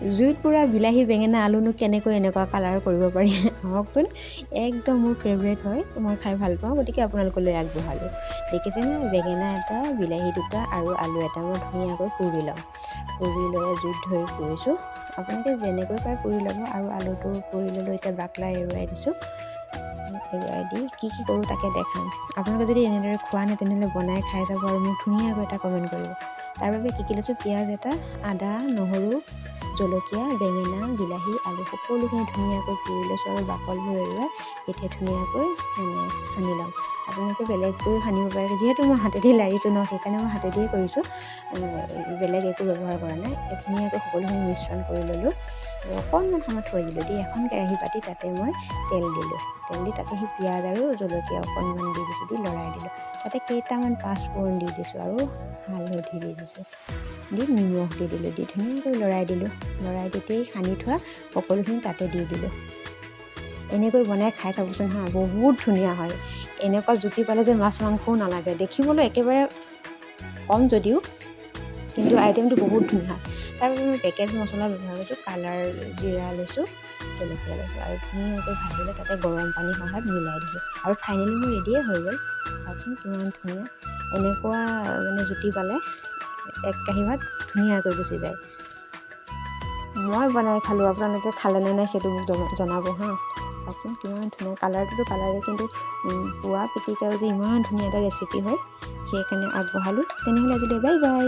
জুইত পুৰা বিলাহী বেঙেনা আলুনো কেনেকৈ এনেকুৱা কালাৰ কৰিব পাৰি আহকচোন। একদম মোৰ ফেভৰেট হয়, মই খাই ভাল পাওঁ, গতিকে আপোনালোকলৈ আগবঢ়ালোঁ। দেখিছেনে, বেঙেনা এটা, বিলাহী দুটা আৰু আলু এটা মই ধুনীয়াকৈ পুৰি ল'ম। পুৰি লৈ জুইত ধৰি পুৰিছোঁ। আপোনালোকে যেনেকৈ পায় পুৰি ল'ব। আৰু আলুটো পুৰি ল'লোঁ। এতিয়া বাকলা এৰুৱাই দিছোঁ। এৰুৱাই দি কি কৰোঁ তাকে দেখাম। আপোনালোকে যদি এনেদৰে খোৱা নাই তেনেহ'লে বনাই খাই চাব আৰু মোক ধুনীয়াকৈ এটা কমেণ্ট কৰিব। তাৰ বাবে কি লৈছোঁ, পিঁয়াজ এটা, আদা, নহৰু, জলকীয়া, বেঙেনা, বিলাহী, আলু সকলোখিনি ধুনীয়াকৈ পুৰি লৈছোঁ আৰু বাকলবোৰ এৰুৱাই এতিয়া ধুনীয়াকৈ সানি ল'ম। আপোনালোকে বেলেগকৈ সানিব পাৰে, যিহেতু মই হাতেদি লাৰিছোঁ ন, সেইকাৰণে মই হাতেদিয়ে কৰিছোঁ, বেলেগ একো ব্যৱহাৰ কৰা নাই। ধুনীয়াকৈ সকলোখিনি মিশ্ৰণ কৰি ল'লোঁ আৰু অকণমান সময় থৈ দিলোঁ। দি এখন কেৰাহী পাতি তাতে মই তেল দিলোঁ। তেল দি তাতে সেই পিঁয়াজ আৰু জলকীয়া অকণমান দি দিছোঁ, দি লৰাই দিলোঁ। তাতে কেইটামান পাঁচফোৰণ দি দিছোঁ আৰু হালধি দি দিছোঁ, দি নিমখ দি দিলোঁ, দি ধুনীয়াকৈ লৰাই দিলোঁ। লৰাই তেতিয়াই সানি থোৱা সকলোখিনি তাতে দি দিলোঁ। এনেকৈ বনাই খাই চাবচোন হা, বহুত ধুনীয়া হয়। এনেকুৱা জুতি পালে যে মাছ মাংসও নালাগে। দেখিবলৈ একেবাৰে কম যদিও, কিন্তু আইটেমটো বহুত ধুনীয়া। তাৰ বাবে মই পেকেট মছলা ব্যৱহাৰ কৰিছোঁ। কালাৰ জিৰা লৈছোঁ, জলকীয়া লৈছোঁ আৰু ধুনীয়াকৈ ভাজিলৈ তাতে গৰম পানী সহায়ত মিলাই দিছোঁ। আৰু ফাইনেলি মোৰ ৰেডিয়ে হৈ গ'ল। চাওকচোন কিমান ধুনীয়া। এনেকুৱা জুতি পালে এক কাঁহী ভাত ধুনীয়াকৈ গুচি যায়। মই বনাই খালোঁ, আপোনালোকে খালেনে নাই সেইটো মোক জনাব হা। চাওকচোন কিমান ধুনীয়া কালাৰটোতো কালাৰে, কিন্তু পোৱা পিটিকাও যে ইমান ধুনীয়া এটা ৰেচিপি হয়, সেইকাৰণে আগবঢ়ালোঁ। তেনেহ'লে আজিলৈ বাই বাই।